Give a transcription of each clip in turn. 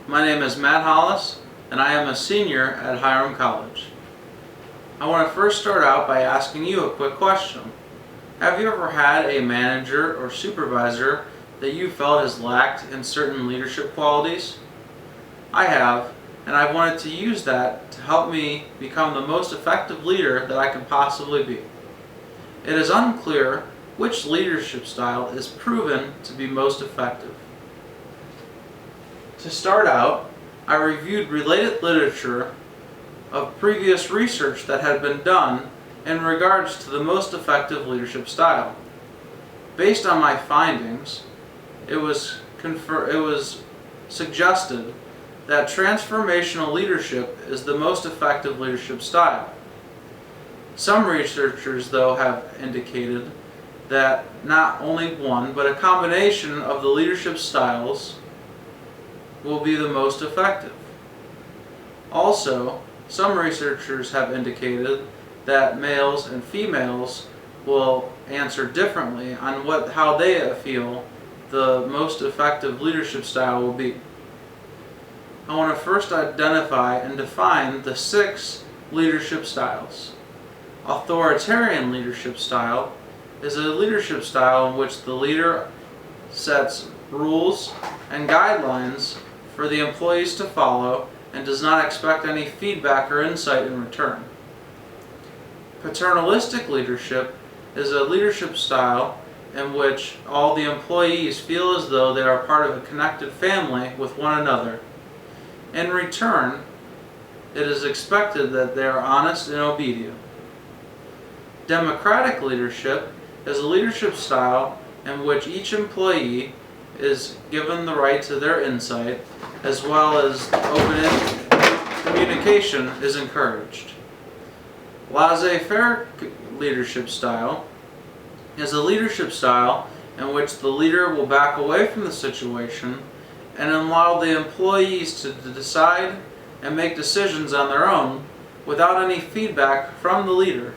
My name is Matt Hollis, and I am a senior at Hiram College. I want to first start out by asking you a quick question. Have you ever had a manager or supervisor that you felt has lacked in certain leadership qualities? I have, and I've wanted to use that to help me become the most effective leader that I can possibly be. It is unclear which leadership style is proven to be most effective. To start out, I reviewed related literature of previous research that had been done in regards to the most effective leadership style. Based on my findings, it was suggested that transformational leadership is the most effective leadership style. Some researchers, though, have indicated that not only one, but a combination of the leadership styles will be the most effective. Also, some researchers have indicated that males and females will answer differently on how they feel the most effective leadership style will be. I want to first identify and define the 6 leadership styles. Authoritarian leadership style is a leadership style in which the leader sets rules and guidelines for the employees to follow and does not expect any feedback or insight in return. Paternalistic leadership is a leadership style in which all the employees feel as though they are part of a connected family with one another. In return, it is expected that they are honest and obedient. Democratic leadership is a leadership style in which each employee is given the right to their insight, as well as open communication is encouraged. Laissez-faire leadership style is a leadership style in which the leader will back away from the situation and allow the employees to decide and make decisions on their own without any feedback from the leader.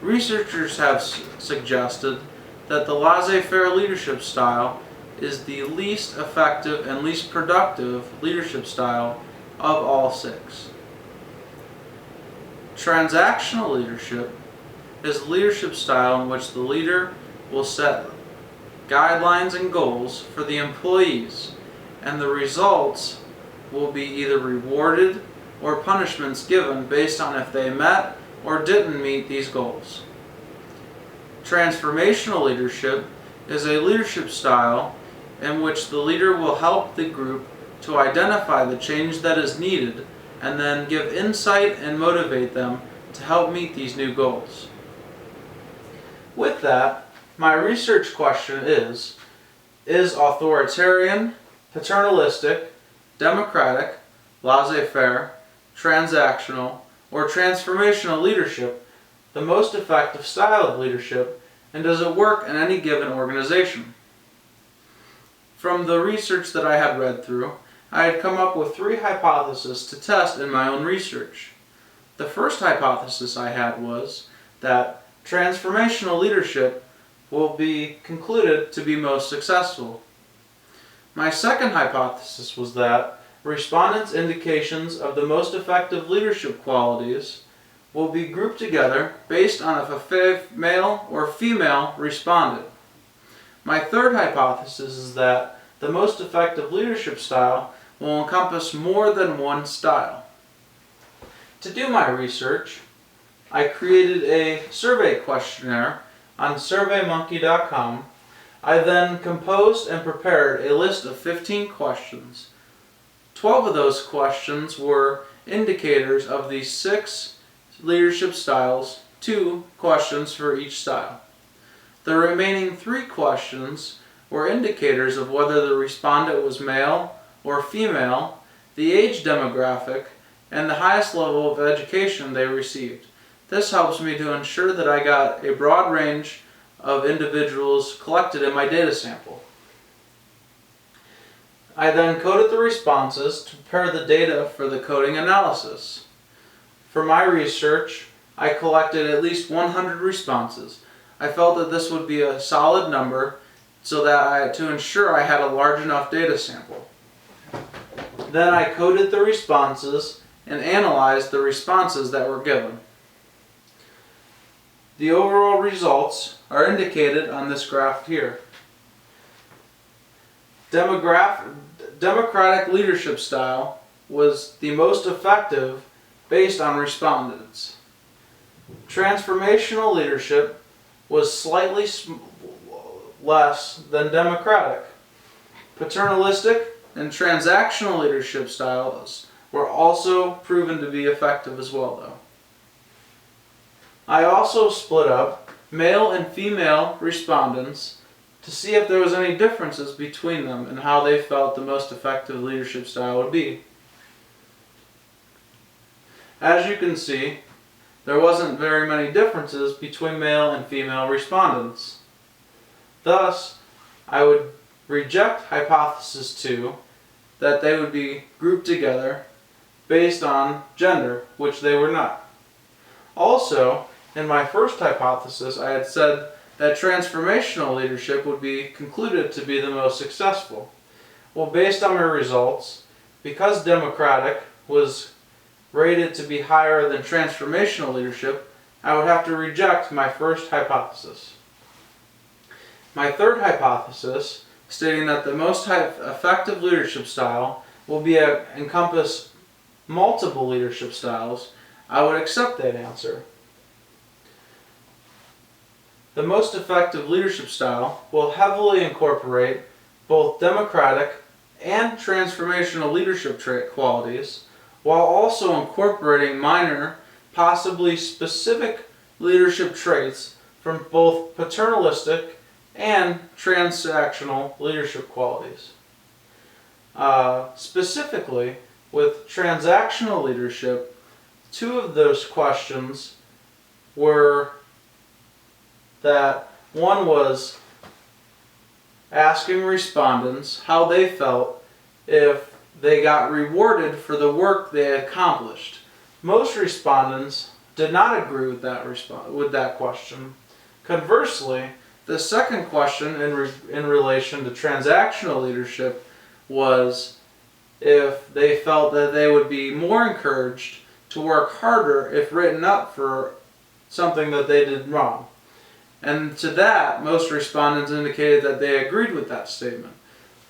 Researchers have suggested that the laissez-faire leadership style is the least effective and least productive leadership style of all 6. Transactional leadership is a leadership style in which the leader will set guidelines and goals for the employees, and the results will be either rewarded or punishments given based on if they met or didn't meet these goals. Transformational leadership is a leadership style in which the leader will help the group to identify the change that is needed and then give insight and motivate them to help meet these new goals. With that, my research question is authoritarian, paternalistic, democratic, laissez-faire, transactional, or transformational leadership the most effective style of leadership, and does it work in any given organization? From the research that I had read through, I had come up with 3 hypotheses to test in my own research. The first hypothesis I had was that transformational leadership will be concluded to be most successful. My second hypothesis was that respondents' indications of the most effective leadership qualities will be grouped together based on if a male or female responded. My third hypothesis is that the most effective leadership style will encompass more than one style. To do my research, I created a survey questionnaire on surveymonkey.com. I then composed and prepared a list of 15 questions. 12 of those questions were indicators of the 6 leadership styles, 2 questions for each style. The remaining 3 questions were indicators of whether the respondent was male or female, the age demographic, and the highest level of education they received. This helps me to ensure that I got a broad range of individuals collected in my data sample. I then coded the responses to prepare the data for the coding analysis. For my research, I collected at least 100 responses. I felt that this would be a solid number so that to ensure I had a large enough data sample. Then I coded the responses and analyzed the responses that were given. The overall results are indicated on this graph here. Democratic leadership style was the most effective based on respondents. Transformational leadership was slightly less than democratic. Paternalistic and transactional leadership styles were also proven to be effective as well, though. I also split up male and female respondents to see if there was any differences between them and how they felt the most effective leadership style would be. As you can see, there wasn't very many differences between male and female respondents. Thus, I would reject hypothesis 2 that they would be grouped together based on gender, which they were not. Also, in my first hypothesis, I had said that transformational leadership would be concluded to be the most successful. Well, based on my results, because democratic was rated to be higher than transformational leadership, I would have to reject my first hypothesis. My third hypothesis, stating that the most effective leadership style will be encompass multiple leadership styles, I would accept that answer. The most effective leadership style will heavily incorporate both democratic and transformational leadership trait qualities, while also incorporating minor, possibly specific leadership traits from both paternalistic and transactional leadership qualities. Specifically, with transactional leadership, two of those questions were that one was asking respondents how they felt if they got rewarded for the work they accomplished. Most respondents did not agree with that question. Conversely, the second question in relation to transactional leadership was if they felt that they would be more encouraged to work harder if written up for something that they did wrong. And to that, most respondents indicated that they agreed with that statement.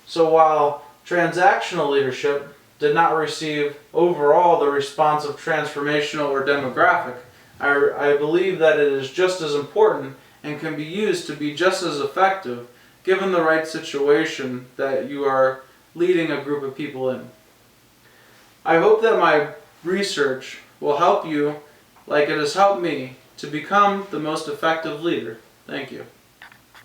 So while transactional leadership did not receive overall the response of transformational or demographic, I believe that it is just as important and can be used to be just as effective given the right situation that you are leading a group of people in. I hope that my research will help you, like it has helped me, to become the most effective leader. Thank you.